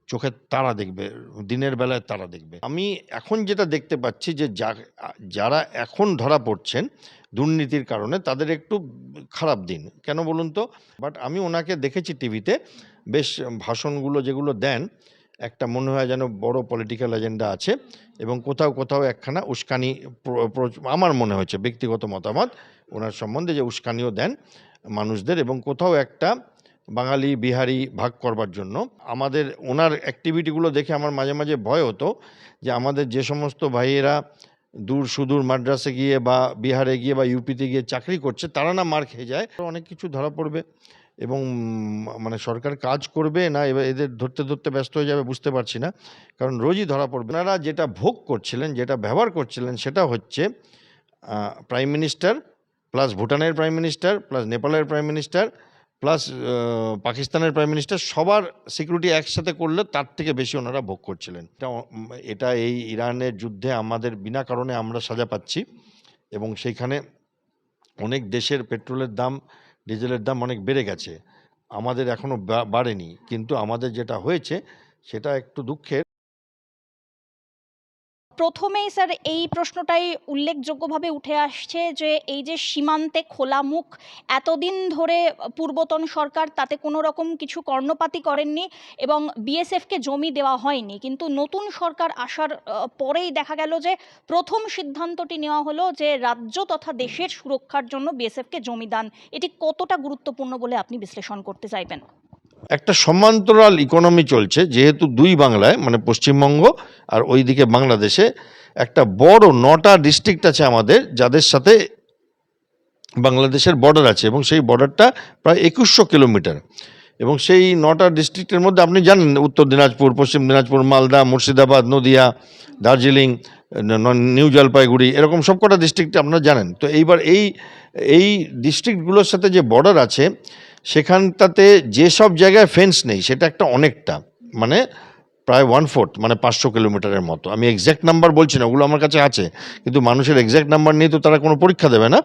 চোখের তারা দেখবে, দিনের বেলায় তারা দেখবে। আমি এখন যেটা দেখতে পাচ্ছি যে যারা এখন ধরা পড়ছেন দুর্নীতির কারণে তাদের একটু খারাপ দিন, কেন বলুন তো? বাট আমি ওনাকে দেখেছি টিভিতে, বেশ ভাষণগুলো যেগুলো দেন, একটা মনে হয় যেন বড় পলিটিক্যাল এজেন্ডা আছে, এবং কোথাও কোথাও একখানা উস্কানি, আমার মনে হয়েছে ব্যক্তিগত মতামত ওনার সম্বন্ধে, যে উস্কানিও দেন মানুষদের, এবং কোথাও একটা বাঙালি বিহারি ভাগ করবার জন্য। আমাদের ওনার অ্যাক্টিভিটিগুলো দেখে আমার মাঝে মাঝে ভয় হতো যে আমাদের যে সমস্ত ভাইয়েরা দূর সুদূর মাদ্রাসে গিয়ে বা বিহারে গিয়ে বা ইউপিতে গিয়ে চাকরি করছে, তারা না মার খেয়ে যায়, অনেক কিছু ধরা পড়বে, এবং মানে সরকার কাজ করবে না, এবার এদের ধরতে ধরতে ব্যস্ত হয়ে যাবে, বুঝতে পারছি না, কারণ রোজই ধরা পড়বে। ওনারা যেটা ভোগ করছিলেন, যেটা ব্যবহার করছিলেন, সেটা হচ্ছে প্রাইম মিনিস্টার প্লাস ভুটানের প্রাইম মিনিস্টার প্লাস নেপালের প্রাইম মিনিস্টার প্লাস পাকিস্তানের প্রাইম মিনিস্টার, সবার সিকিউরিটি একসাথে করলে তার থেকে বেশি ওনারা ভোগ করছিলেন। এটা এই ইরানের যুদ্ধে আমাদের বিনা কারণে আমরা সাজা পাচ্ছি, এবং সেইখানে অনেক দেশের পেট্রোলের দাম, ডিজেলের দাম অনেক বেড়ে গেছে, আমাদের এখনও বাড়েনি, কিন্তু আমাদের যেটা হয়েছে সেটা একটু দুঃখের। প্রথমেই স্যার এই প্রশ্নটাই উল্লেখযোগ্যভাবে উঠে আসছে যে এই যে সীমান্তে খোলা মুখ এতদিন ধরে পূর্বতন সরকার তাতে কোনো রকম কিছু কর্ণপাতই করেননি এবং বিএসএফকে জমি দেওয়া হয়নি, কিন্তু নতুন সরকার আসার পরেই দেখা গেল যে প্রথম সিদ্ধান্তটি নেওয়া হলো যে রাজ্য তথা দেশের সুরক্ষার জন্য বিএসএফকে জমি দান। এটি কতটা গুরুত্বপূর্ণ বলে আপনি বিশ্লেষণ করতে চাইবেন? একটা সমান্তরাল ইকোনমি চলছে, যেহেতু দুই বাংলায়, মানে পশ্চিমবঙ্গ আর ওইদিকে বাংলাদেশে একটা বড় 9টা ডিস্ট্রিক্ট আছে আমাদের, যাদের সাথে বাংলাদেশের বর্ডার আছে, এবং সেই বর্ডারটা প্রায় 2100 কিলোমিটার, এবং সেই 9টা ডিস্ট্রিক্টের মধ্যে আপনি জানেন উত্তর দিনাজপুর, পশ্চিম দিনাজপুর, মালদা, মুর্শিদাবাদ, নদিয়া, দার্জিলিং, নিউ জলপাইগুড়ি, এরকম সব কটা ডিস্ট্রিক্ট আপনারা জানেন। তো এইবার এই এই ডিস্ট্রিক্টগুলোর সাথে যে বর্ডার আছে, সেখানটাতে যেসব জায়গায় ফেন্স নেই, সেটা একটা অনেকটা, মানে প্রায় 1/4, মানে 500 কিলোমিটারের মতো। আমি এক্স্যাক্ট নাম্বার বলছি না, ওগুলো আমার কাছে আছে, কিন্তু মানুষের এক্স্যাক্ট নাম্বার নিয়ে তো তারা কোনো পরীক্ষা দেবে না।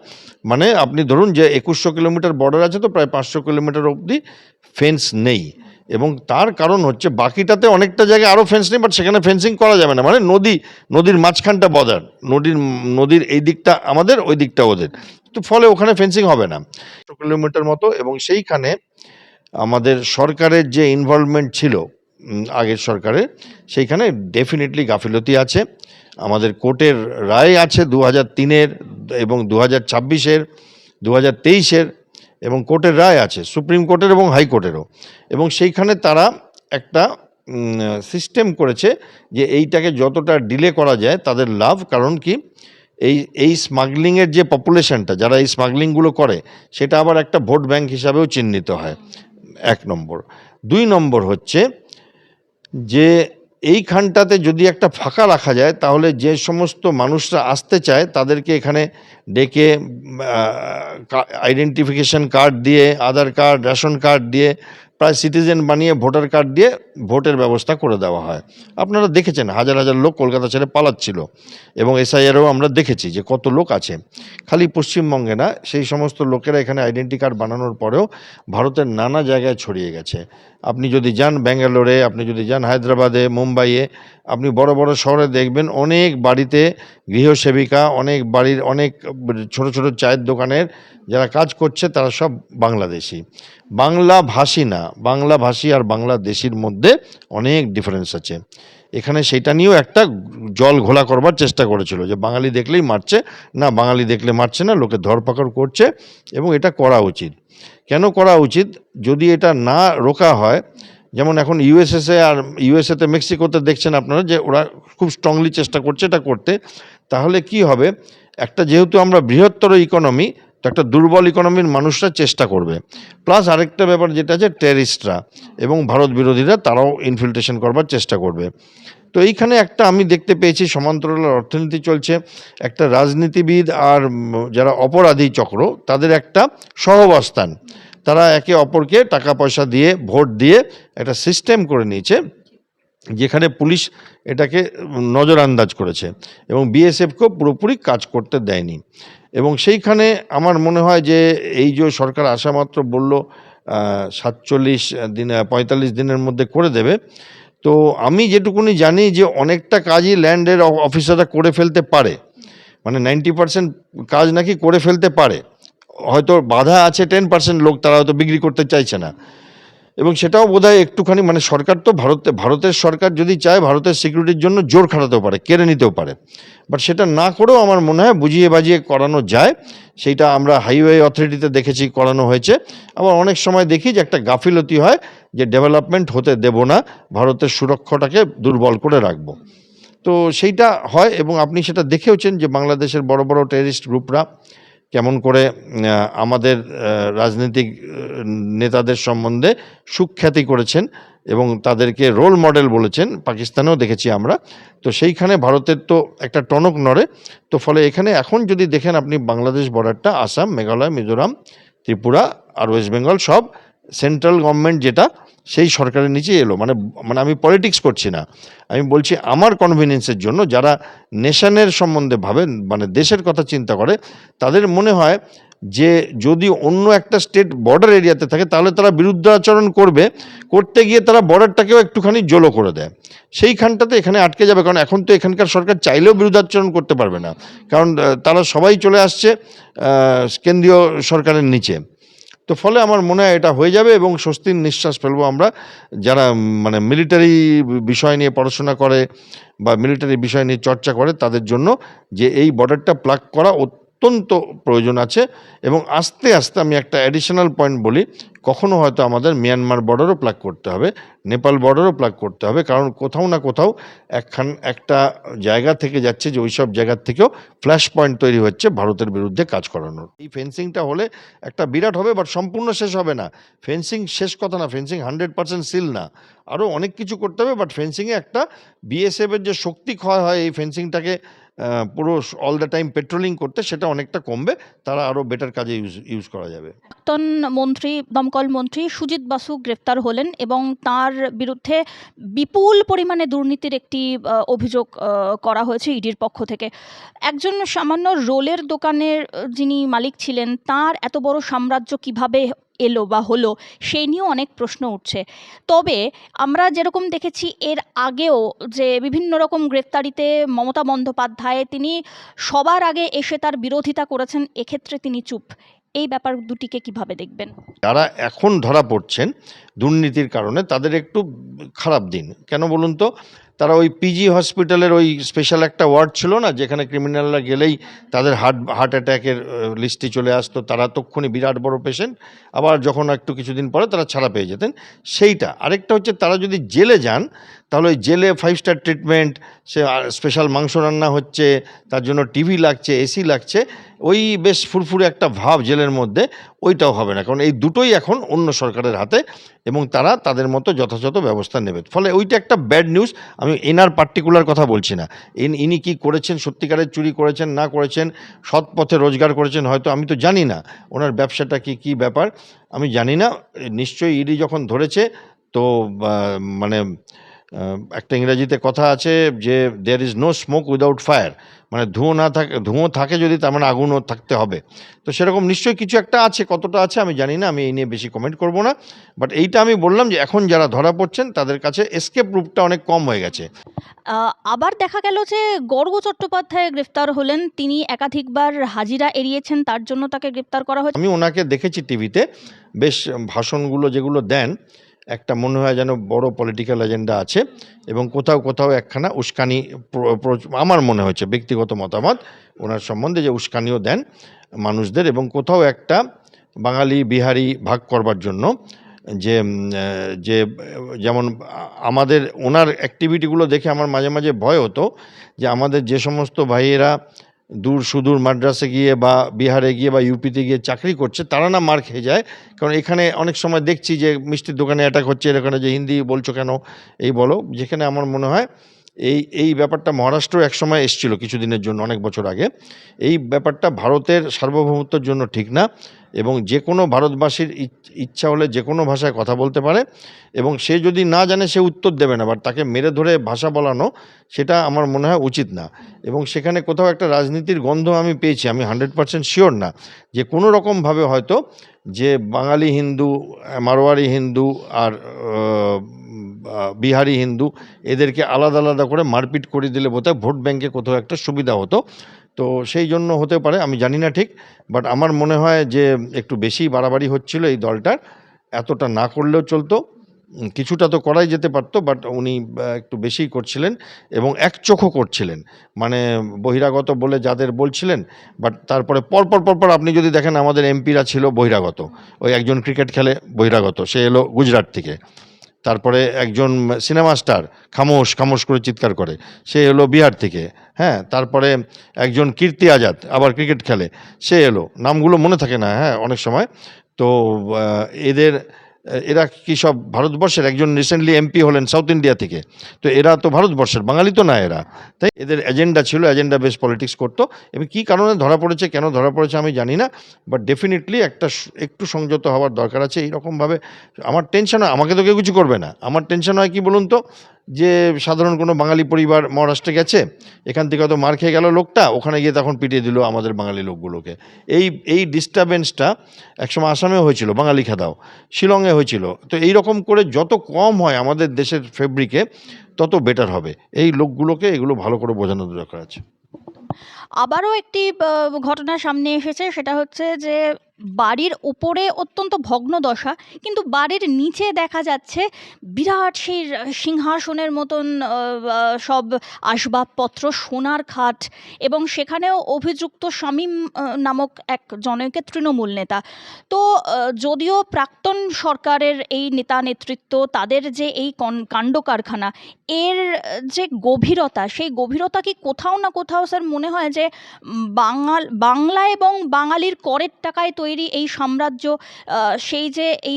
মানে আপনি ধরুন যে 2100 কিলোমিটার বর্ডার আছে, তো প্রায় 500 কিলোমিটার অবধি ফেন্স নেই, এবং তার কারণ হচ্ছে বাকিটাতে অনেকটা জায়গায় আরও ফেন্স নেই, বাট সেখানে ফেন্সিং করা যাবে না, মানে নদীর মাঝখানটা বর্ডার, নদীর এই দিকটা আমাদের, ওই দিকটা ওদের, তো ফলে ওখানে ফেন্সিং হবে না 100 কিলোমিটার মতো। এবং সেইখানে আমাদের সরকারের যে ইনভলভমেন্ট ছিল আগের সরকারের, সেইখানে ডেফিনেটলি গাফিলতি আছে। আমাদের কোর্টের রায় আছে 2003-এর এবং 2026-এর, 2023-এর, এবং কোর্টের রায় আছে সুপ্রিম কোর্টের এবং হাইকোর্টেরও, এবং সেইখানে তারা একটা সিস্টেম করেছে যে এইটাকে যতটা ডিলে করা যায় তাদের লাভ। কারণ কি, এই স্মাগলিংয়ের যে পপুলেশনটা, যারা এই স্মাগলিংগুলো করে, সেটা আবার একটা ভোট ব্যাংক হিসাবেও চিহ্নিত হয়, 1 নম্বর। 2 নম্বর হচ্ছে যে এইখানটাতে যদি একটা ফাঁকা রাখা যায়, তাহলে যে সমস্ত মানুষরা আসতে চায় তাদেরকে এখানে ডেকে আইডেন্টিফিকেশন কার্ড দিয়ে, আধার কার্ড, রেশন কার্ড দিয়ে, প্রায় সিটিজেন বানিয়ে, ভোটার কার্ড দিয়ে ভোটের ব্যবস্থা করে দেওয়া হয়। আপনারা দেখেছেন হাজার হাজার লোক কলকাতা ছেড়ে পালাচ্ছিল, এবং এসআইআরও আমরা দেখেছি যে কত লোক আছে। খালি পশ্চিমবঙ্গে না, সেই সমস্ত লোকেরা এখানে আইডেন্টি কার্ড বানানোর পরেও ভারতের নানা জায়গায় ছড়িয়ে গেছে। আপনি যদি যান ব্যাঙ্গালোরে, আপনি যদি যান হায়দ্রাবাদে, মুম্বাইয়ে, আপনি বড় বড় শহরে দেখবেন অনেক বাড়িতে গৃহসেবিকা, অনেক বাড়ির অনেক ছোট ছোট চায়ের দোকানের যারা কাজ করছে, তারা সব বাংলাদেশি, বাংলাভাষী না। বাংলাভাষী আর বাংলাদেশির মধ্যে অনেক ডিফারেন্স আছে। এখানে সেটা নিয়েও একটা জল ঘোলা করবার চেষ্টা করেছিল, যে বাঙালি দেখলেই মারছে, না, বাঙালি দেখলে মারছে না, লোকে ধরপাকড় করছে, এবং এটা করা উচিত। কেন করা উচিত? যদি এটা না রোকা হয়, যেমন এখন ইউএসএ আর ইউএসএতে, মেক্সিকোতে দেখছেন আপনারা যে ওরা খুব স্ট্রংলি চেষ্টা করছে এটা করতে, তাহলে কি হবে, একটা যেহেতু আমরা বৃহত্তর ইকোনমি, তো একটা দুর্বল ইকোনমির মানুষরা চেষ্টা করবে, প্লাস আরেকটা ব্যাপার যেটা আছে, টেরিস্টরা এবং ভারত বিরোধীরা তারাও ইনফিল্ট্রেশন করবার চেষ্টা করবে। তো এইখানে একটা আমি দেখতে পেয়েছি সমান্তরাল অর্থনীতি চলছে, একটা রাজনীতিবিদ আর যারা অপরাধী চক্র, তাদের একটা সহাবস্থান, তারা একে অপরকে টাকা পয়সা দিয়ে, ভোট দিয়ে একটা সিস্টেম করে নিয়েছে, যেখানে পুলিশ এটাকে নজরআন্দাজ করেছে, এবং বিএসএফকেও পুরোপুরি কাজ করতে দেয়নি। এবং সেইখানে আমার মনে হয় যে এই যে সরকার আসা মাত্র বলল 47 দিন, 45 দিনের মধ্যে করে দেবে, তো আমি যেটুকুনি জানি যে অনেকটা কাজই ল্যান্ডের অফিসাররা করে ফেলতে পারে, মানে 90% কাজ নাকি করে ফেলতে পারে, হয়তো বাধা আছে 10% লোক, তারা হয়তো বিক্রি করতে চাইছে না। এবং সেটাও বোধহয় একটুখানি, মানে সরকার তো ভারতের সরকার যদি চায় ভারতের সিকিউরিটির জন্য জোর খাটাতেও পারে, কেড়ে নিতেও পারে, বাট সেটা না করেও আমার মনে হয় বুঝিয়ে বাজিয়ে করানো যায়। সেইটা আমরা হাইওয়ে অথরিটিতে দেখেছি করানো হয়েছে। আবার অনেক সময় দেখি যে একটা গাফিলতি হয়, যে ডেভেলপমেন্ট হতে দেব না, ভারতের সুরক্ষাটাকে দুর্বল করে রাখবো। তো সেইটা হয়, এবং আপনি সেটা দেখেওছেন যে বাংলাদেশের বড় বড় টেররিস্ট গ্রুপরা কেমন করে আমাদের রাজনৈতিক নেতাদের সম্বন্ধে সুখ্যাতি করেছেন এবং তাদেরকে রোল মডেল বলেছেন। পাকিস্তানেও দেখেছি আমরা। তো সেইখানে ভারতের তো একটা টনক নড়ে। তো ফলে এখানে এখন যদি দেখেন আপনি বাংলাদেশ বর্ডারটা, আসাম, মেঘালয়, মিজোরাম, ত্রিপুরা আর ওয়েস্ট বেঙ্গল সব সেন্ট্রাল গভর্নমেন্ট যেটা, সেই সরকারের নিচে এলো। মানে মানে আমি পলিটিক্স করছি না, আমি বলছি আমার কনভিনিয়েন্সের জন্য, যারা নেশনের সম্বন্ধে ভাবেন, মানে দেশের কথা চিন্তা করে, তাদের মনে হয় যে যদি অন্য একটা স্টেট বর্ডার এরিয়াতে থাকে তাহলে তারা বিরুদ্ধাচরণ করবে, করতে গিয়ে তারা বর্ডারটাকেও একটুখানি জোলো করে দেয়, সেইখানটাতে এখানে আটকে যাবে। কারণ এখন তো এখানকার সরকার চাইলেও বিরুদ্ধাচরণ করতে পারবে না, কারণ তারা সবাই চলে আসছে কেন্দ্রীয় সরকারের নিচে। তো ফলে আমার মনে হয় এটা হয়ে যাবে এবং স্বস্তির নিঃশ্বাস ফেলবো আমরা, যারা মানে মিলিটারি বিষয় নিয়ে পড়াশোনা করে বা মিলিটারি বিষয় নিয়ে চর্চা করে, তাদের জন্য যে এই বর্ডারটা প্লাগ করা অত্যন্ত প্রয়োজন আছে। এবং আস্তে আস্তে আমি একটা অ্যাডিশনাল পয়েন্ট বলি, কখনো হয়তো আমাদের মিয়ানমার বর্ডারও প্লাগ করতে হবে, নেপাল বর্ডারও প্লাগ করতে হবে, কারণ কোথাও না কোথাও একটা জায়গা থেকে যাচ্ছে যে ওই সব জায়গার থেকেও ফ্ল্যাশ পয়েন্ট তৈরি হচ্ছে ভারতের বিরুদ্ধে কাজ করানোর। এই ফেন্সিংটা হলে একটা বিরাট হবে, বাট সম্পূর্ণ শেষ হবে না। ফেন্সিং শেষ কথা না, ফেন্সিং 100% সিল না, আরও অনেক কিছু করতে হবে। বাট ফেন্সিংয়ে একটা বিএসএফের যে শক্তি ক্ষয় হয় এই ফেন্সিংটাকে পুরো অল দ্য টাইম পেট্রোলিং করতে, সেটা অনেকটা কমবে, তারা আরও বেটার কাজে ইউজ করা যাবে। প্রাক্তন মন্ত্রী, দমকল মন্ত্রী সুজিত বাসু গ্রেফতার হলেন এবং তার বিরুদ্ধে বিপুল পরিমাণে দুর্নীতির একটি অভিযোগ করা হয়েছে ইডির পক্ষ থেকে। একজন সামান্য রোলের দোকানের যিনি মালিক ছিলেন, তার এত বড় সাম্রাজ্য কিভাবে এলো বা হলো, সেই নিয়েও অনেক প্রশ্ন উঠছে। তবে আমরা যেরকম দেখেছি এর আগেও যে বিভিন্ন রকম গ্রেফতারিতে মমতা বন্দ্যোপাধ্যায় তিনি সবার আগে এসে তার বিরোধিতা করেছেন, এক্ষেত্রে তিনি চুপ। এই ব্যাপার দুটিকে কিভাবে দেখবেন? যারা এখন ধরা পড়ছেন দুর্নীতির কারণে, তাদের একটু খারাপ দিন। কেন বলুন তো? তারা ওই পিজি হসপিটালের ওই স্পেশাল একটা ওয়ার্ড ছিল না, যেখানে ক্রিমিনালরা গেলেই তাদের হার্ট অ্যাটাকের লিস্টে চলে আসতো, তারা তক্ষুনি বিরাট বড় পেশেন্ট, আবার যখন একটু কিছুদিন পরে তারা ছাড়া পেয়ে যেতেন, সেইটা। আরেকটা হচ্ছে তারা যদি জেলে যান, তাহলে ওই জেলে 5 স্টার ট্রিটমেন্ট, সে স্পেশাল মাংস রান্না হচ্ছে, তার জন্য টিভি লাগছে, এসি লাগছে, ওই বেশ ফুরফুরে একটা ভাব জেলের মধ্যে, ওইটাও হবে না। কারণ এই দুটোই এখন অন্য সরকারের হাতে এবং তারা তাদের মতো যথাযথ ব্যবস্থা নেবে। ফলে ওইটা একটা ব্যাড নিউজ। আমি এনার পার্টিকুলার কথা বলছি না, ইনি কি করেছেন, সত্যিকারের চুরি করেছেন না করেছেন, সৎ পথে রোজগার করেছেন, হয়তো আমি তো জানি না ওনার ব্যবসাটা কি ব্যাপার, আমি জানি না। নিশ্চয়ই ইডি যখন ধরেছে, তো মানে একটা ইংরেজিতে কথা আছে যে there is no smoke without fire, মানে ধুঁয়ো থাকে যদি, তার মানে আগুনও থাকতে হবে। তো সেরকম নিশ্চয়ই কিছু একটা আছে, কতটা আছে আমি জানি না, আমি এই নিয়ে বেশি কমেন্ট করব না। বাট এইটা আমি বললাম যে এখন যারা ধরা পড়ছেন তাদের কাছে এসকেপ রুটটা অনেক কম হয়ে গেছে। আবার দেখা গেল যে গর্গ চট্টোপাধ্যায় গ্রেফতার হলেন, তিনি একাধিকবার হাজিরা এড়িয়েছেন, তার জন্য তাকে গ্রেফতার করা হয়েছে। আমি ওনাকে দেখেছি টিভিতে, বেশ ভাষণগুলো যেগুলো দেন, একটা মনে হয় যেন বড় পলিটিক্যাল এজেন্ডা আছে, এবং কোথাও একখানা উস্কানি, আমার মনে হয়েছে ব্যক্তিগত মতামত ওনার সম্বন্ধে, যে উস্কানিও দেন মানুষদের, এবং কোথাও একটা বাঙালি বিহারি ভাগ করবার জন্য, যে যে যেমন আমাদের ওনার অ্যাক্টিভিটিগুলো দেখে আমার মাঝে মাঝে ভয় হতো যে আমাদের যে সমস্ত ভাইয়েরা সুদূর মাদ্রাসে গিয়ে বা বিহারে গিয়ে বা ইউপিতে গিয়ে চাকরি করছে, তারা না মার খেয়ে যায়। কারণ এখানে অনেক সময় দেখছি যে মিষ্টির দোকানে অ্যাটাক হচ্ছে, এখানে যে হিন্দি বলছো কেন এই বলো, যেখানে আমার মনে হয় এই ব্যাপারটা মহারাষ্ট্র একসময় এসেছিল কিছুদিনের জন্য, অনেক বছর আগে। এই ব্যাপারটা ভারতের সার্বভৌমত্বের জন্য ঠিক না, এবং যে কোনো ভারতবাসীর ইচ্ছা হলে যে কোনো ভাষায় কথা বলতে পারে, এবং সে যদি না জানে সে উত্তর দেবে না, বাট তাকে মেরে ধরে ভাষা বলানো সেটা আমার মনে হয় উচিত না। এবং সেখানে কোথাও একটা রাজনীতির গন্ধ আমি পেয়েছি, আমি 100% শিওর না যে কোনো রকমভাবে হয়তো যে বাঙালি হিন্দু, মারোয়ারি হিন্দু আর বিহারি হিন্দু এদেরকে আলাদা আলাদা করে মারপিট করে দিলে বোধহয় ভোট ব্যাংকে কোথাও একটা সুবিধা হতো। তো সেই জন্য হতে পারে, আমি জানি না ঠিক, বাট আমার মনে হয় যে একটু বেশি বাড়াবাড়ি হচ্ছিল এই দলটার। এতটা না করলেও চলতো, কিছুটা তো করাই যেতে পারতো, বাট উনি একটু বেশিই করছিলেন এবং একচোখো করছিলেন। মানে বহিরাগত বলে যাদের বলছিলেন, বাট তারপরে পরপর পরপর আপনি যদি দেখেন আমাদের এমপিরা ছিল বহিরাগত। ওই একজন ক্রিকেট খেলে বহিরাগত, সে এলো গুজরাট থেকে। তারপরে একজন সিনেমা স্টার খামোশ খামোশ করে চিৎকার করে, সে এলো বিহার থেকে। হ্যাঁ, তারপরে একজন কীর্তি আজাদ আবার ক্রিকেট খেলে, সে এলো, নামগুলো মনে থাকে না হ্যাঁ অনেক সময়। তো এরা কি সব ভারতবর্ষের? একজন রিসেন্টলি এমপি হলেন সাউথ ইন্ডিয়া থেকে, তো এরা তো ভারতবর্ষের বাঙালি তো না এরা। তাই এদের এজেন্ডা ছিল, এজেন্ডা বেস পলিটিক্স করতো, এবং কী কারণে ধরা পড়েছে, কেন ধরা পড়েছে আমি জানি না, বাট ডেফিনেটলি একটু সংযত হওয়ার দরকার আছে। এইরকমভাবে আমার টেনশন হয়, আমাকে তো কেউ কিছু করবে না, আমার টেনশন হয় কি বলুন তো, যে সাধারণ কোনো বাঙালি পরিবার মহারাষ্ট্রে গেছে, এখান থেকে হয়তো মার খেয়ে গেল লোকটা, ওখানে গিয়ে তখন পিটিয়ে দিল আমাদের বাঙালি লোকগুলোকে। এই ডিস্টারবেন্সটা একসময় আসামেও হয়েছিল, বাঙালি খেদাও, শিলংয়ে হয়েছিল। তো এই রকম করে যত কম হয় আমাদের দেশের ফেব্রিকে তত বেটার হবে। এই লোকগুলোকে এগুলো ভালো করে বোঝানোর দরকার আছে। আবারও একটি ঘটনা সামনে এসেছে, সেটা হচ্ছে যে বাড়ির উপরে অত্যন্ত ভগ্ন দশা, কিন্তু বাড়ির নিচে দেখা যাচ্ছে বিরাট সেই সিংহাসনের মতন সব আসবাবপত্র, সোনার খাট, এবং সেখানেও অভিযুক্ত শামীম নামক এক জনৈক তৃণমূল নেতা। তো যদিও প্রাক্তন সরকারের এই নেতা নেতৃত্ব, তাদের যে এই কাণ্ড কারখানা, এর যে গভীরতা, সেই গভীরতা কি কোথাও না কোথাও স্যার মনে হয় যে বাংলা এবং বাঙালির করের টাকায় তৈরি এই সাম্রাজ্য, সেই যে এই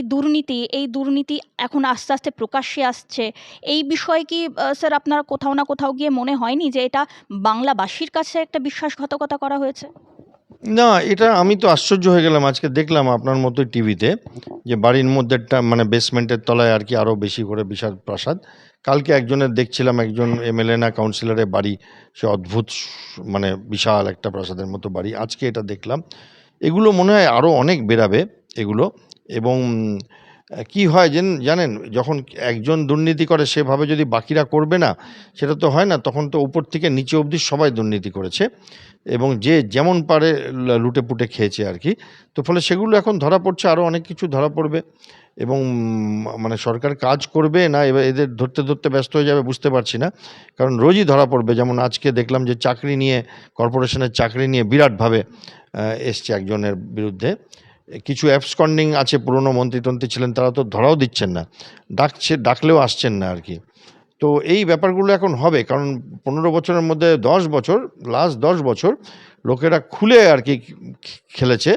দুর্নীতি এখন আস্তে আস্তে প্রকাশ্যে আসছে, এই বিষয়ে কি স্যার আপনার কোথাও না কোথাও গিয়ে মনে হয়নি যে এটা বাংলাবাসীর কাছে একটা বিশ্বাসঘাতকতা করা হয়েছে? না, এটা আমি তো আশ্চর্য হয়ে গেলাম, আজকে দেখলাম আপনার মতোই টিভিতে, যে বাড়ির মধ্যে একটা মানে বেসমেন্টের তলায় আর কি আরও বেশি করে বিশাল প্রাসাদ। কালকে একজনের দেখছিলাম, একজন এমএলএ না কাউন্সিলরের বাড়ি, সে অদ্ভুত মানে বিশাল একটা প্রাসাদের মতো বাড়ি। আজকে এটা দেখলাম, এগুলো মনে হয় আরও অনেক বেরাবে এগুলো। এবং কি হয় জানেন, যখন একজন দুর্নীতি করে সেভাবে যদি বাকিরা করবে না, সেটা তো হয় না, তখন তো উপর থেকে নিচে অবধি সবাই দুর্নীতি করেছে, এবং যে যেমন পারে লুটে পুটে খেয়েছে আর কি। তো ফলে সেগুলো এখন ধরা পড়ছে, আরও অনেক কিছু ধরা পড়বে, এবং মানে সরকার কাজ করবে না এবার এদের ধরতে ধরতে ব্যস্ত হয়ে যাবে, বুঝতে পারছি না। কারণ রোজই ধরা পড়বে, যেমন আজকে দেখলাম যে চাকরি নিয়ে, কর্পোরেশনের চাকরি নিয়ে বিরাটভাবে এসছে একজনের বিরুদ্ধে। কিছু অ্যাবসকন্ডিং আছে, পুরনো মন্ত্রী ছিলেন, তারা তো ধরাও দিচ্ছেন না, ডাকলেও আসছেন না আর কি। তো এই ব্যাপারগুলো এখন হবে, কারণ 15 বছরের মধ্যে 10 বছর, লাস্ট 10 বছর লোকেরা খুলে আর কি খেলেছে,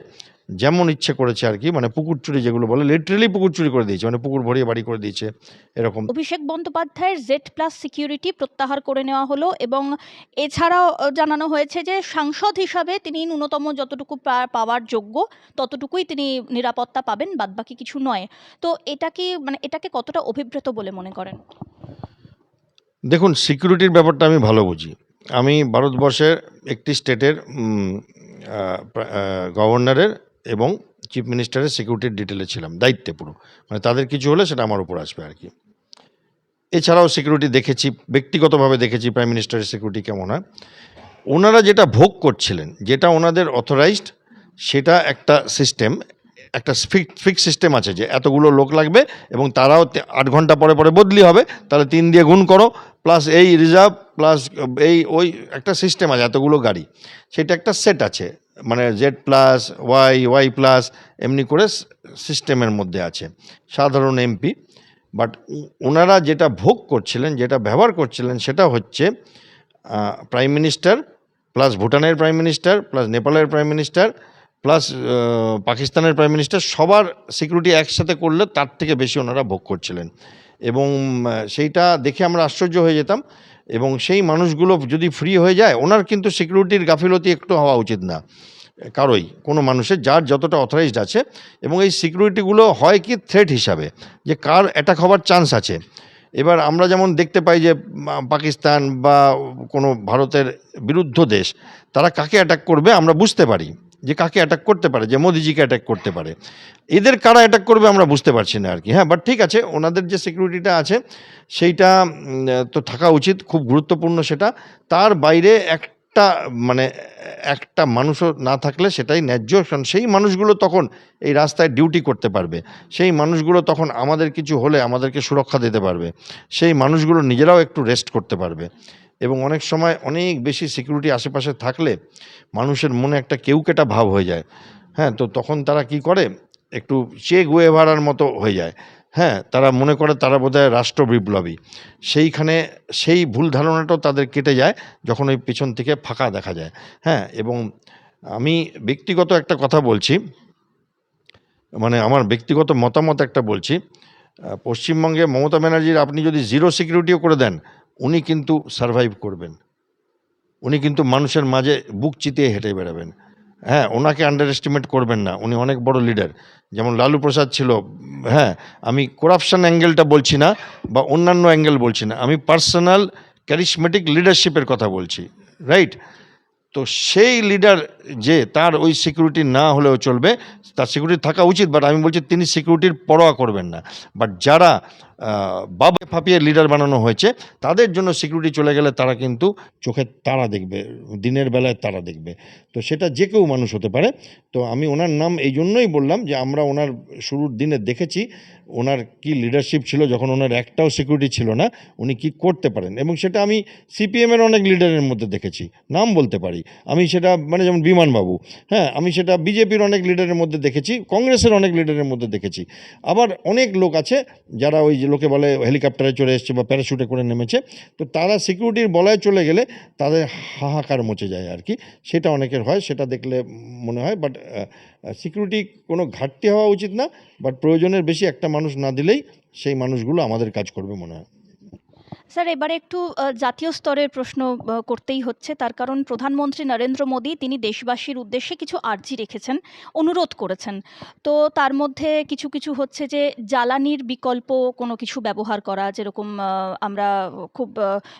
যেমন ইচ্ছে করেছে আর কি। মানে পুকুর চুরি যেগুলো বলে, লিটারেলি পুকুর চুরি করে দিয়েছে, মানে পুকুর ভরিয়ে বাড়ি করে দিয়েছে এরকম। অভিষেক বন্দ্যোপাধ্যায়ের Z+ সিকিউরিটি প্রত্যাহার করে নেওয়া হলো, এবং এছাড়াও জানানো হয়েছে যে সাংসদ হিসাবে তিনি ন্যূনতম যতটুকু পাওয়ার যোগ্য ততটুকুই তিনি নিরাপত্তা পাবেন, বাদবাকি কিছু নয়। তো এটা কি মানে এটাকে কতটা অভিপ্রেত বলে মনে করেন? দেখুন, সিকিউরিটির ব্যাপারটা আমি ভালো বুঝি। আমি ভারতবর্ষের একটি স্টেটের গভর্নরের এবং চিফ মিনিস্টারের সিকিউরিটির ডিটেলে ছিলাম, দায়িত্বে পুরো। মানে তাদের কিছু হলে সেটা আমার উপর আসবে আর কি। এছাড়াও সিকিউরিটি দেখেছি, ব্যক্তিগতভাবে দেখেছি প্রাইম মিনিস্টারের সিকিউরিটি কেমন হয়। ওনারা যেটা ভোগ করছিলেন, যেটা ওনাদের অথরাইজড, সেটা একটা সিস্টেম, একটা ফিক্স সিস্টেম আছে যে এতগুলো লোক লাগবে, এবং তারাও 8 ঘন্টা পরে পরে বদলি হবে, তাহলে 3 দিয়ে গুণ করো, প্লাস এই রিজার্ভ, প্লাস ওই একটা সিস্টেম আছে, এতগুলো গাড়ি, সেটা একটা সেট আছে, মানে Z+Y+, এমনি করে সিস্টেমের মধ্যে আছে সাধারণ এমপি। বাট ওনারা যেটা ভোগ করছিলেন, যেটা ব্যবহার করছিলেন, সেটা হচ্ছে প্রাইম মিনিস্টার প্লাস ভুটানের প্রাইম মিনিস্টার প্লাস নেপালের প্রাইম মিনিস্টার প্লাস পাকিস্তানের প্রাইম মিনিস্টার, সবার সিকিউরিটি একসাথে করলে তার থেকে বেশি ওনারা ভোগ করছিলেন। এবং সেইটা দেখে আমরা আশ্চর্য হয়ে যেতাম। এবং সেই মানুষগুলো যদি ফ্রি হয়ে যায়, ওনার কিন্তু সিকিউরিটির গাফিলতি একটু হওয়া উচিত না। কারোই, কোনো মানুষের, যার যতটা অথরাইজড আছে। এবং এই সিকিউরিটিগুলো হয় কি থ্রেট হিসাবে, যে কার অ্যাটাক হওয়ার চান্স আছে। এবার আমরা যেমন দেখতে পাই যে পাকিস্তান বা কোনো ভারতের বিরুদ্ধ দেশ, তারা কাকে অ্যাটাক করবে আমরা বুঝতে পারি, যে কাকে অ্যাটাক করতে পারে, যে মোদিজিকে অ্যাটাক করতে পারে। এদের কারা অ্যাটাক করবে আমরা বুঝতে পারছি না আর কি। হ্যাঁ, বাট ঠিক আছে, ওনাদের যে সিকিউরিটিটা আছে সেইটা তো থাকা উচিত, খুব গুরুত্বপূর্ণ সেটা। তার বাইরে একটা মানে একটা মানুষও না থাকলে সেটাই ন্যায্য, কারণ সেই মানুষগুলো তখন এই রাস্তায় ডিউটি করতে পারবে, সেই মানুষগুলো তখন আমাদের কিছু হলে আমাদেরকে সুরক্ষা দিতে পারবে, সেই মানুষগুলো নিজেরাও একটু রেস্ট করতে পারবে। এবং অনেক সময় অনেক বেশি সিকিউরিটি আশেপাশে থাকলে মানুষের মনে একটা কেউকেটা ভাব হয়ে যায়। হ্যাঁ, তো তখন তারা কি করে, একটু চে গুয়েভারার মতো হয়ে যায়। হ্যাঁ, তারা মনে করে তারা বোধহয় রাষ্ট্র বিপ্লবী। সেইখানে সেই ভুল ধারণাটাও তাদের কেটে যায় যখন ওই পেছন থেকে ফাঁকা দেখা যায়। হ্যাঁ, এবং আমি ব্যক্তিগত একটা কথা বলছি, মানে আমার ব্যক্তিগত মতামত একটা বলছি। পশ্চিমবঙ্গে মমতা ব্যানার্জির আপনি যদি জিরো সিকিউরিটিও করে দেন, উনি কিন্তু সারভাইভ করবেন, উনি কিন্তু মানুষের মাঝে বুক চিতিয়ে হেঁটে বেড়াবেন। হ্যাঁ, ওনাকে আন্ডার এস্টিমেট করবেন না, উনি অনেক বড় লিডার, যেমন লালু প্রসাদ ছিল। হ্যাঁ, আমি করাপশন অ্যাঙ্গেলটা বলছি না বা অন্যান্য অ্যাঙ্গেল বলছি না, আমি পার্সোনাল ক্যারিশমেটিক লিডারশিপের কথা বলছি, রাইট? তো সেই লিডার, যে তার ওই সিকিউরিটি না হলেও চলবে, তার সিকিউরিটি থাকা উচিত, বাট আমি বলছি তিনি সিকিউরিটির পরোয়া করবেন না। বাট যারা বাবা ফাঁপিয়ে লিডার বানানো হয়েছে, তাদের জন্য সিকিউরিটি চলে গেলে তারা কিন্তু চোখের তারা দেখবে, দিনের বেলায় তারা দেখবে। তো সেটা যে কেউ মানুষ হতে পারে। তো আমি ওনার নাম এই জন্যই বললাম যে আমরা ওনার শুরুর দিনে দেখেছি ওনার কি লিডারশিপ ছিল, যখন ওনার একটাও সিকিউরিটি ছিল না, উনি কি করতে পারেন। এবং সেটা আমি সিপিএমের অনেক লিডারের মধ্যে দেখেছি, নাম বলতে পারি আমি, সেটা মানে যেমন বিমানবাবু। হ্যাঁ, আমি সেটা বিজেপির অনেক লিডারের মধ্যে দেখেছি, কংগ্রেসের অনেক লিডারের মধ্যে দেখেছি। আবার অনেক লোক আছে যারা ওই যে লোকে বলে হেলিকপ্টারে চড়ে এসছে বা প্যারাশুটে করে নেমেছে, তো তারা সিকিউরিটির বলয়ে চলে গেলে তাদের হাহাকার মচে যায় আর কি। সেটা অনেকের হয়, সেটা দেখলে মনে হয়। বাট সিকিউরিটি কোনো ঘাটতি হওয়া উচিত না, বাট প্রয়োজনের বেশি একটা মানুষ না দিলেই সেই মানুষগুলো আমাদের কাজ করবে মনে হয়। স্যার, এবারে একটু জাতীয় স্তরের প্রশ্ন করতেই হচ্ছে, তার কারণ প্রধানমন্ত্রী নরেন্দ্র মোদী তিনি দেশবাসীর উদ্দেশ্যে কিছু আর্জি রেখেছেন, অনুরোধ করেছেন। তো তার মধ্যে কিছু কিছু হচ্ছে যে জ্বালানির বিকল্প কোনো কিছু ব্যবহার করা, যেরকম আমরা খুব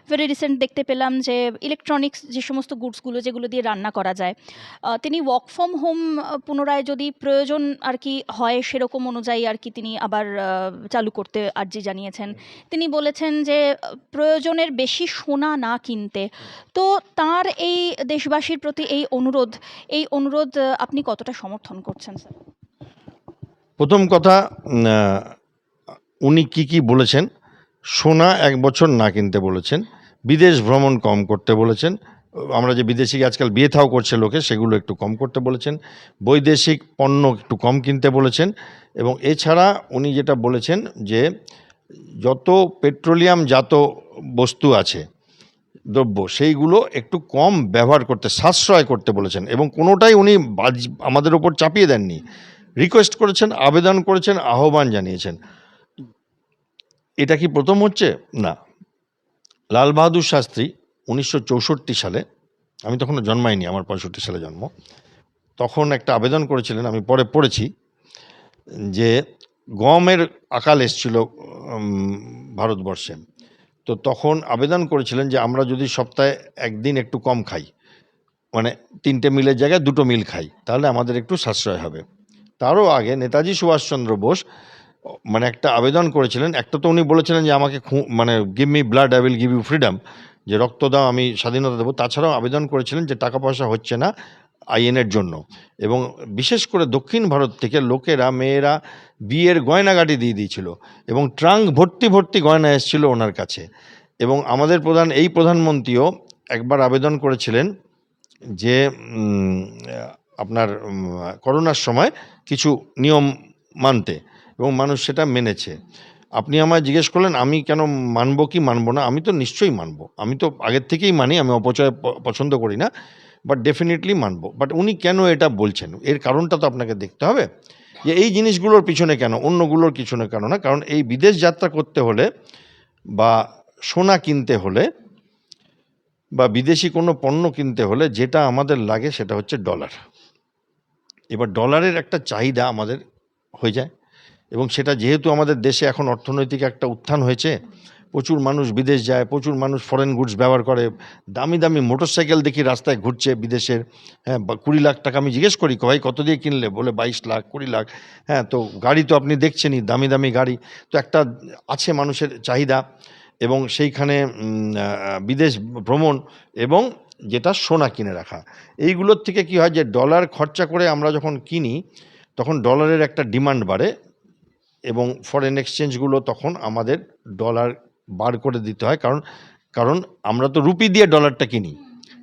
ভেরি রিসেন্ট দেখতে পেলাম যে ইলেকট্রনিক্স যে সমস্ত গুডসগুলো যেগুলো দিয়ে রান্না করা যায়, তিনি ওয়ার্ক ফ্রম হোম পুনরায় যদি প্রয়োজন আর কি হয় সেরকম অনুযায়ী আর কি তিনি আবার চালু করতে আর্জি জানিয়েছেন। তিনি বলেছেন যে প্রয়োজনের বেশি সোনা না কিনতে। তো তার এই দেশবাসীর প্রতি এই অনুরোধ আপনি কতটা সমর্থন করছেন স্যার? প্রথম কথা, উনি কি বলেছেন, সোনা 1 বছর না কিনতে বলেছেন, বিদেশ ভ্রমণ কম করতে বলেছেন, আমরা যে বিদেশি আজকাল বিয়ে থাও করছে লোকে, সেগুলো একটু কম করতে বলেছেন, বৈদেশিক পণ্য একটু কম কিনতে বলেছেন। এবং এছাড়া উনি যেটা বলেছেন যে যত পেট্রোলিয়ামজাত বস্তু আছে, দ্রব্য, সেইগুলো একটু কম ব্যবহার করতে, সাশ্রয় করতে বলেছেন। এবং কোনোটাই উনি আমাদের ওপর চাপিয়ে দেননি, রিকোয়েস্ট করেছেন, আবেদন করেছেন, আহ্বান জানিয়েছেন। এটা কি প্রথম হচ্ছে? না। লাল বাহাদুর শাস্ত্রী 1964 সালে, আমি তখনও জন্মাইনি, আমার 65 সালে জন্ম, তখন একটা আবেদন করেছিলেন, আমি পরে পড়েছি, যে গমের আকাল এসছিল ভারতবর্ষে। তো তখন আবেদন করেছিলেন যে আমরা যদি সপ্তাহে একদিন একটু কম খাই, মানে 3টে মিলের জায়গায় 2টো মিল খাই, তাহলে আমাদের একটু সাশ্রয় হবে। তারও আগে নেতাজি সুভাষচন্দ্র বোস মানে একটা আবেদন করেছিলেন। একটা তো উনি বলেছিলেন যে আমাকে মানে give me blood I will give you freedom, যে রক্ত দাও আমি স্বাধীনতা দেবো। তাছাড়াও আবেদন করেছিলেন যে টাকা পয়সা হচ্ছে না আইএনের জন্য, এবং বিশেষ করে দক্ষিণ ভারত থেকে লোকেরা, মেয়েরা বিয়ের গয়নাগাটি দিয়ে দিয়েছিল, এবং ট্রাঙ্ক ভর্তি ভর্তি গয়না এসেছিল ওনার কাছে। এবং আমাদের এই প্রধানমন্ত্রীও একবার আবেদন করেছিলেন যে আপনার করোনার সময় কিছু নিয়ম মানতে, এবং মানুষ সেটা মেনেছে। আপনি আমায় জিজ্ঞেস করলেন আমি কেন মানবো কি মানবো না, আমি তো নিশ্চয়ই মানবো, আমি তো আগের থেকেই মানি, আমি অপচয় পছন্দ করি না, বাট ডেফিনেটলি মানবো। বাট উনি কেন এটা বলছেন, এর কারণটা তো আপনাকে দেখতে হবে, যে এই জিনিসগুলোর পিছনে কেন, অন্যগুলোর পিছনে কেন না। কারণ এই বিদেশ যাত্রা করতে হলে বা সোনা কিনতে হলে বা বিদেশি কোনো পণ্য কিনতে হলে যেটা আমাদের লাগে সেটা হচ্ছে ডলার। এবার ডলারের একটা চাহিদা আমাদের হয়ে যায়, এবং সেটা যেহেতু আমাদের দেশে এখন অর্থনৈতিক একটা উত্থান হয়েছে, প্রচুর মানুষ বিদেশ যায়, প্রচুর মানুষ ফরেন গুডস ব্যবহার করে, দামি দামি মোটরসাইকেল দেখি রাস্তায় ঘুরছে বিদেশের, হ্যাঁ, 20 লাখ টাকা। আমি জিজ্ঞেস করি ভাই কত দিয়ে কিনলে, বলে 22 লাখ 20 লাখ। হ্যাঁ, তো গাড়ি তো আপনি দেখছেনই, দামি দামি গাড়ি। তো একটা আছে মানুষের চাহিদা, এবং সেইখানে বিদেশ ভ্রমণ, এবং যেটা সোনা কিনে রাখা, এইগুলোর থেকে কি হয় যে ডলার খরচা করে আমরা যখন কিনি তখন ডলারের একটা ডিমান্ড বাড়ে, এবং ফরেন এক্সচেঞ্জগুলো তখন আমাদের ডলার বার করে দিতে হয়, কারণ কারণ আমরা তো রুপি দিয়ে ডলারটা কিনি,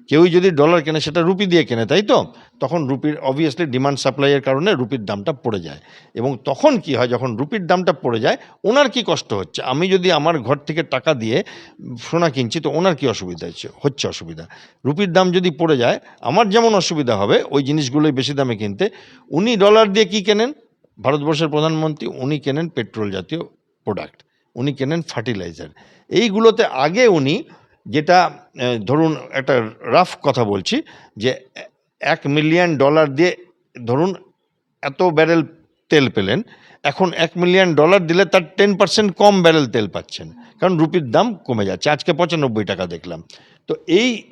কেউই যদি ডলার কেনে সেটা রুপি দিয়ে কেনে, তাই তো? তখন রুপির অবভিয়াসলি ডিমান্ড সাপ্লাইয়ের কারণে রুপির দামটা পড়ে যায়, এবং তখন কি হয়, যখন রুপির দামটা পড়ে যায় ওনার কি কষ্ট হচ্ছে, আমি যদি আমার ঘর থেকে টাকা দিয়ে সোনা কিনছি তো ওনার কি অসুবিধা হচ্ছে অসুবিধা। রুপির দাম যদি পড়ে যায় আমার যেমন অসুবিধা হবে ওই জিনিসগুলোই বেশি দামে কিনতে। উনি ডলার দিয়ে কি কেনেন, ভারতবর্ষের প্রধানমন্ত্রী, উনি কেনেন পেট্রোল জাতীয় প্রোডাক্ট, উনি কেনেন ফার্টিলাইজার। এইগুলোতে আগে উনি যেটা, ধরুন একটা রাফ কথা বলছি, যে $1 মিলিয়ন দিয়ে ধরুন এত ব্যারেল তেল পেলেন, এখন $1 মিলিয়ন দিলে তার 10% কম ব্যারেল তেল পাচ্ছেন, কারণ রুপির দাম কমে যাচ্ছে। আজকে 95 টাকা দেখলাম। তো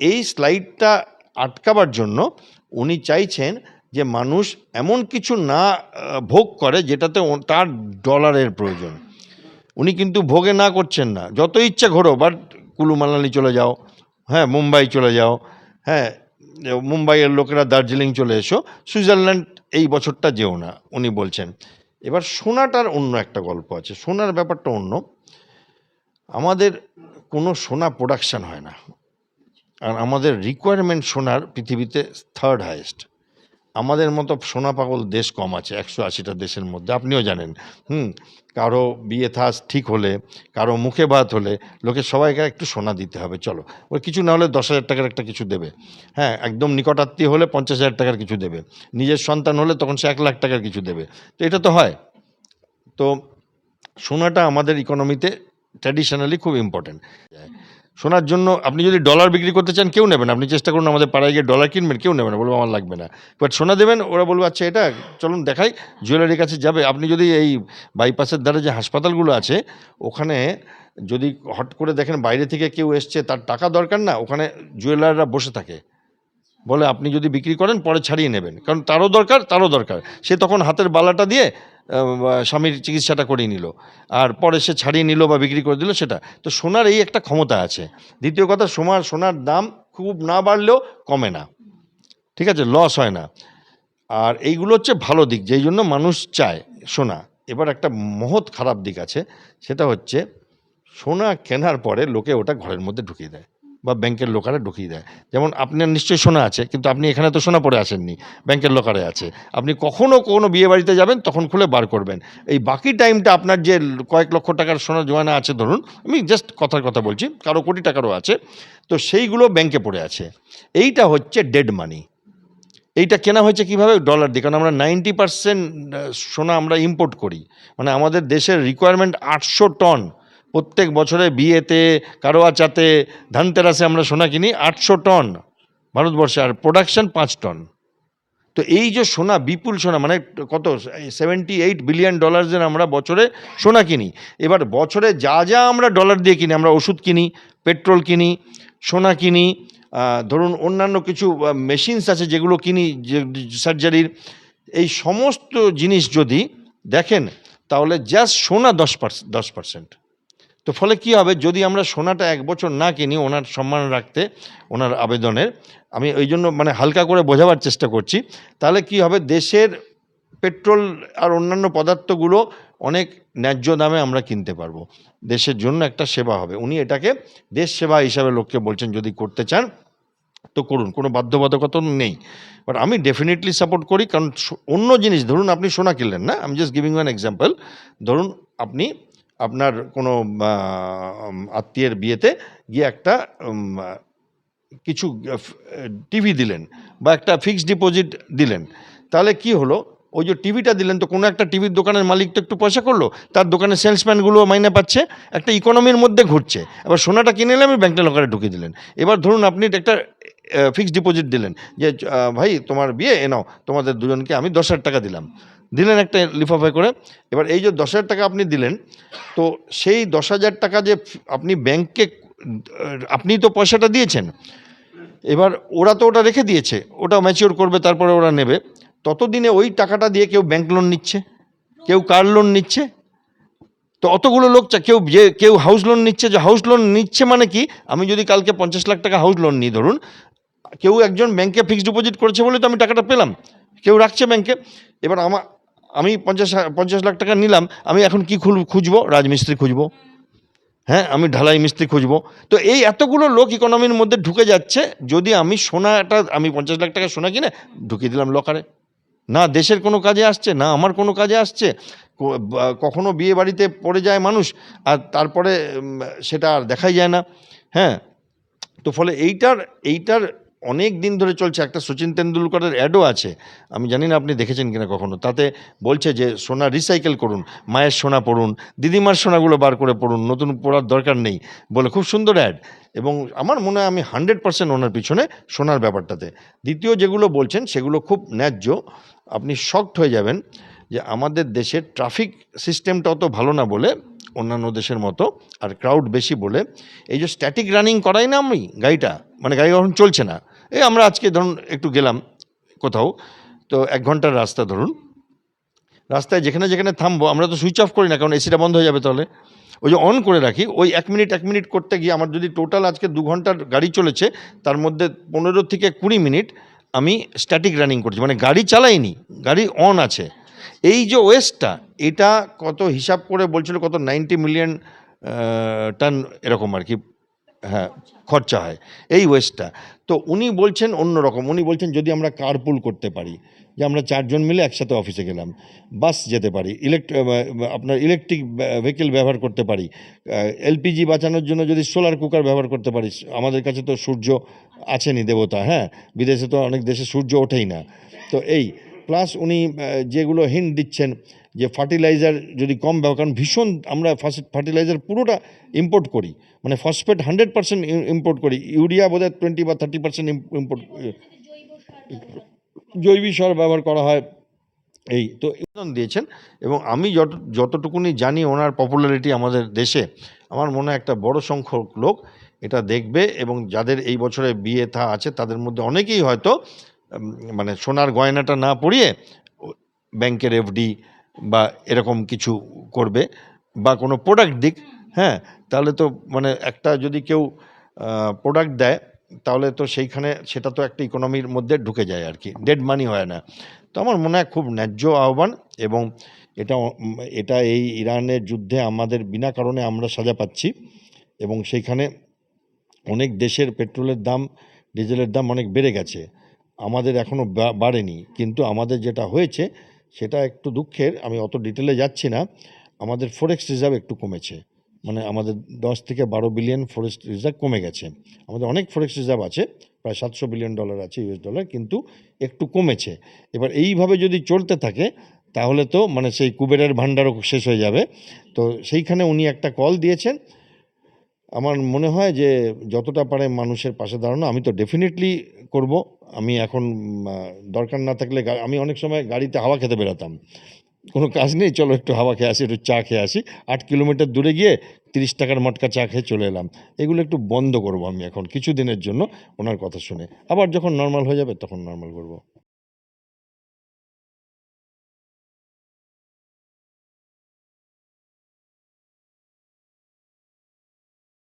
এই স্লাইডটা আটকাবার জন্য উনি চাইছেন যে মানুষ এমন কিছু না ভোগ করে যেটাতে তার ডলারের প্রয়োজন। উনি কিন্তু ভোগে না করছেন না, যত ইচ্ছা ঘোরো, বাট কুলু মানালি চলে যাও, হ্যাঁ, মুম্বাই চলে যাও, হ্যাঁ, মুম্বাইয়ের লোকেরা দার্জিলিং চলে এসো, সুইজারল্যান্ড এই বছরটা যেও না, উনি বলছেন। এবার সোনাটার অন্য একটা গল্প আছে, সোনার ব্যাপারটা অন্য। আমাদের কোনো সোনা প্রোডাকশান হয় না, আর আমাদের রিকোয়ারমেন্ট সোনার পৃথিবীতে 3rd হাইয়েস্ট। আমাদের মতো সোনা পাগল দেশ কম আছে 180টা দেশের মধ্যে, আপনিও জানেন। কারো বিয়ে থাস ঠিক হলে, কারো মুখে ভাত হলে লোকে সবাইকে একটু সোনা দিতে হবে, চলো, ওর কিছু না হলে 10,000 টাকার একটা কিছু দেবে, হ্যাঁ, একদম নিকটাত্মীয় হলে 50,000 টাকার কিছু দেবে, নিজের সন্তান হলে তখন সে 1 লাখ টাকার কিছু দেবে। তো এটা তো হয়। তো সোনাটা আমাদের ইকোনমিতে ট্র্যাডিশনালি খুব ইম্পর্টেন্ট। সোনার জন্য আপনি যদি ডলার বিক্রি করতে চান কেউ নেবেন, আপনি চেষ্টা করুন আমাদের পাড়ায় গিয়ে ডলার কিনবেন, কেউ নেবে না, বলবো আমার লাগবে না। বাট সোনা দেবেন, ওরা বলবো আচ্ছা এটা চলুন দেখাই, জুয়েলারির কাছে যাবে। আপনি যদি এই বাইপাসের ধারে যে হাসপাতালগুলো আছে ওখানে যদি হট করে দেখেন বাইরে থেকে কেউ এসছে, তার টাকা দরকার না, ওখানে জুয়েলাররা বসে থাকে, বলে আপনি যদি বিক্রি করেন পরে ছাড়িয়ে নেবেন, কারণ তারও দরকার। সে তখন হাতের বালাটা দিয়ে স্বামীর চিকিৎসাটা করিয়ে নিল, আর পরে সে ছাড়িয়ে নিল বা বিক্রি করে দিল সেটা। তো সোনার এই একটা ক্ষমতা আছে। দ্বিতীয় কথা, সোনার দাম খুব না বাড়লেও কমে না, ঠিক আছে, লস হয় না। আর এইগুলো হচ্ছে ভালো দিক, যেই জন্য মানুষ চায় সোনা। এবার একটা মহৎ খারাপ দিক আছে, সেটা হচ্ছে সোনা কেনার পরে লোকে ওটা ঘরের মধ্যে ঢুকিয়ে দেয়, বা ব্যাংকের লোকারে ঢুকিয়ে দেয়। যেমন আপনার নিশ্চয়ই সোনা আছে, কিন্তু আপনি এখানে তো সোনা পরে আসেননি, ব্যাংকের লোকারে আছে। আপনি কখনো কোনো বিয়ে বাড়িতে যাবেন তখন খুলে বার করবেন। এই বাকি টাইমটা আপনার যে কয়েক লক্ষ টাকার সোনা জমানো আছে, ধরুন আমি জাস্ট কথার কথা বলছি, কারো কোটি টাকারও আছে, তো সেইগুলো ব্যাংকে পড়ে আছে। এইটা হচ্ছে ডেড মানি। এইটা কেনা হয়েছে কিভাবে, ডলার দিয়ে, কারণ আমরা 90% সোনা আমরা ইম্পোর্ট করি। মানে আমাদের দেশের রিকোয়ারমেন্ট 800 টন প্রত্যেক বছরে, বিয়েতে, কারোয়াচাতে, ধানতেরাসে আমরা সোনা কিনি 800 টন ভারতবর্ষে, আর প্রোডাকশন 5 টন। তো এই যে সোনা, বিপুল সোনা, মানে কত, $78 বিলিয়ন আমরা বছরে সোনা কিনি। এবার বছরে যা যা আমরা ডলার দিয়ে কিনি, আমরা ওষুধ কিনি, পেট্রোল কিনি, সোনা কিনি, ধরুন অন্যান্য কিছু মেশিনস আছে যেগুলো কিনি, যে সার্জারির, এই সমস্ত জিনিস যদি দেখেন তাহলে জাস্ট সোনা 10%। তো ফলে কি হবে, যদি আমরা সোনাটা 1 বছর না কিনি, ওনার সম্মান রাখতে, ওনার আবেদনের, আমি ওই জন্য মানে হালকা করে বোঝাবার চেষ্টা করছি, তাহলে কি হবে, দেশের পেট্রোল আর অন্যান্য পদার্থগুলো অনেক ন্যায্য দামে আমরা কিনতে পারবো, দেশের জন্য একটা সেবা হবে। উনি এটাকে দেশ সেবা হিসাবে লোককে বলছেন, যদি করতে চান তো করুন, কোনো বাধ্যবাধকতা নেই। বাট আমি ডেফিনেটলি সাপোর্ট করি, কারণ অন্য জিনিস, ধরুন আপনি সোনা কিনলেন না, আমি জাস্ট গিভিং অ্যান এক্সাম্পল, ধরুন আপনি আপনার কোনো আত্মীয়ের বিয়েতে গিয়ে একটা কিছু টিভি দিলেন, বা একটা ফিক্সড ডিপোজিট দিলেন, তাহলে কি হলো, ওই যে টিভিটা দিলেন, তো কোনো একটা টিভির দোকানের মালিক তো একটু পয়সা করলো, তার দোকানের সেলসম্যানগুলো মাইনে পাচ্ছে, একটা ইকোনমির মধ্যে ঘুরছে। এবার সোনাটা কিনে নিলে আমি ব্যাংকের লোকারে ঢুকিয়ে দিলেন। এবার ধরুন আপনি একটা ফিক্সড ডিপোজিট দিলেন যে ভাই তোমার বিয়ে নাও, তোমাদের দুজনকে আমি 10,000 টাকা দিলাম, দিলেন একটা লিফাফায় করে। এবার এই যে 10,000 টাকা আপনি দিলেন, তো সেই 10,000 টাকা যে আপনি ব্যাংককে, আপনি তো পয়সাটা দিয়েছেন, এবার ওরা তো ওটা রেখে দিয়েছে, ওটা ম্যাচিওর করবে তারপরে ওরা নেবে, ততদিনে ওই টাকাটা দিয়ে কেউ ব্যাংক লোন নিচ্ছে, কেউ কার লোন নিচ্ছে, তো অতগুলো লোক কেউ হাউস লোন নিচ্ছে, যে হাউস লোন নিচ্ছে মানে কি, আমি যদি কালকে 50 লাখ টাকা হাউস লোন নিই ধরুন, কেউ একজন ব্যাংকে ফিক্সড ডিপোজিট করেছে বলে তো আমি টাকাটা পেলাম, কেউ রাখছে ব্যাংকে। এবার আমি 50 লাখ টাকা নিলাম, আমি এখন কি খুঁজবো? রাজমিস্ত্রি খুঁজবো, হ্যাঁ, আমি ঢালাই মিস্ত্রি খুঁজবো। তো এই এতগুলো লোক ইকোনমির মধ্যে ঢুকে যাচ্ছে, যদি আমি সোনাটা, আমি 50 লাখ টাকা সোনা কিনে ঢুকিয়ে দিলাম লকারে, না দেশের কোনো কাজে আসছে, না আমার কোনো কাজে আসছে। কখনো বিয়ে বাড়িতে পড়ে যায় মানুষ, আর তারপরে সেটা আর দেখাই যায় না। হ্যাঁ, তো ফলে এইটার অনেক দিন ধরে চলছে। একটা সচিন তেন্ডুলকরের অ্যাডও আছে, আমি জানি না আপনি দেখেছেন কিনা কখনো, তাতে বলছে যে সোনা রিসাইকেল করুন, মায়ের সোনা পড়ুন, দিদিমার সোনাগুলো বার করে পড়ুন, নতুন পড়ার দরকার নেই বলে, খুব সুন্দর অ্যাড। এবং আমার মনে হয় আমি 100% ওনার পিছনে, সোনার ব্যাপারটাতে। দ্বিতীয় যেগুলো বলছেন সেগুলো খুব ন্যায্য, আপনি শকড হয়ে যাবেন যে আমাদের দেশের ট্রাফিক সিস্টেমটা অত ভালো না বলে, অন্যান্য দেশের মতো, আর ক্রাউড বেশি বলে, এই যে স্ট্যাটিক রানিং করাই না আমি গাড়িটা, মানে গাড়ি কখন চলছে না, এই আমরা আজকে ধরুন একটু গেলাম কোথাও, তো 1 ঘন্টার রাস্তা ধরুন, রাস্তায় যেখানে যেখানে থামবো আমরা তো সুইচ অফ করি না, কারণ এসিটা বন্ধ হয়ে যাবে, তাহলে ওই যে অন করে রাখি, ওই 1 মিনিট করতে গিয়ে আমার যদি টোটাল আজকে 2 ঘন্টার গাড়ি চলেছে, তার মধ্যে 15 থেকে 20 মিনিট আমি স্ট্যাটিক রানিং করছি, মানে গাড়ি চালাইনি, গাড়ি অন আছে। এই যে ওয়েস্টটা, এটা কত হিসাব করে বলছিল, কত 90 মিলিয়ন টন এরকম আর কি, হ্যাঁ, খরচা হয় এই ওয়েস্টটা। তো উনি বলছেন অন্যরকম, উনি বলছেন যদি আমরা কারপুল করতে পারি, যে আমরা 4 জন মিলে একসাথে অফিসে গেলাম, বাস যেতে পারি, আপনার ইলেকট্রিক ভেহিকেল ব্যবহার করতে পারি, এলপিজি বাঁচানোর জন্য যদি সোলার কুকার ব্যবহার করতে পারি, আমাদের কাছে তো সূর্য আছেনি দেবতা, হ্যাঁ, বিদেশে তো অনেক দেশে সূর্য ওঠেই না। তো এই প্লাস উনি যেগুলো হিন্ট দিচ্ছেন, যে ফার্টিলাইজার যদি কম ব্যবহার, কারণ ভীষণ আমরা ফার্টিলাইজার পুরোটা ইম্পোর্ট করি, মানে ফসফেট 100% ইম্পোর্ট করি, ইউরিয়া বোধহয় 20 বা 30% ইম্পোর্ট, জৈবিক সার ব্যবহার করা হয়। এই তো উদাহরণ দিয়েছেন, এবং আমি যতটুকুনি জানি ওনার পপুলারিটি আমাদের দেশে, আমার মনে হয় একটা বড় সংখ্যক লোক এটা দেখবে, এবং যাদের এই বছরে বিয়ে থা আছে তাদের মধ্যে অনেকেই হয়তো মানে সোনার গয়নাটা না পরিয়ে ব্যাংকের এফডি বা এরকম কিছু করবে, বা কোনো প্রোডাক্ট দিক, হ্যাঁ, তাহলে তো মানে একটা যদি কেউ প্রোডাক্ট দেয়, তাহলে তো সেইখানে সেটা তো একটা ইকোনমির মধ্যে ঢুকে যায় আর কি, ডেড মানি হয় না। তো আমার মনে হয় খুব ন্যায্য আহ্বান, এবং এটা এই ইরানের যুদ্ধে আমাদের বিনা কারণে আমরা সাজা পাচ্ছি, এবং সেইখানে অনেক দেশের পেট্রোলের দাম, ডিজেলের দাম অনেক বেড়ে গেছে, আমাদের এখনও বাড়েনি, কিন্তু আমাদের যেটা হয়েছে সেটা একটু দুঃখের, আমি অত ডিটেলে যাচ্ছি না। আমাদের ফরেক্স রিজার্ভ একটু কমেছে, মানে আমাদের 10 থেকে 12 বিলিয়ন ফরেস্ট রিজার্ভ কমে গেছে। আমাদের অনেক ফরেক্স রিজার্ভ আছে, প্রায় $700 বিলিয়ন আছে ইউএস ডলার, কিন্তু একটু কমেছে। এবার এইভাবে যদি চলতে থাকে তাহলে তো মানে সেই কুবেরের ভাণ্ডারও শেষ হয়ে যাবে। তো সেইখানে উনি একটা কল দিয়েছেন, আমার মনে হয় যে যতটা পারে মানুষের পাশে দাঁড়ানো, আমি তো ডেফিনেটলি করব। আমি এখন দরকার না থাকলে আমি অনেক সময় গাড়িতে হাওয়া খেতে বেরোতাম, কোনো কাজ নেই, চলো একটু হাওয়া খেয়ে আসি, একটু চা খেয়ে আসি, 8 কিলোমিটার দূরে গিয়ে 30 টাকার মটকা চা খেয়ে চলে এলাম। এগুলো একটু বন্ধ করব আমি এখন কিছু দিনের জন্য, ওনার কথা শুনে, আবার যখন নর্মাল হয়ে যাবে তখন নর্মাল করব।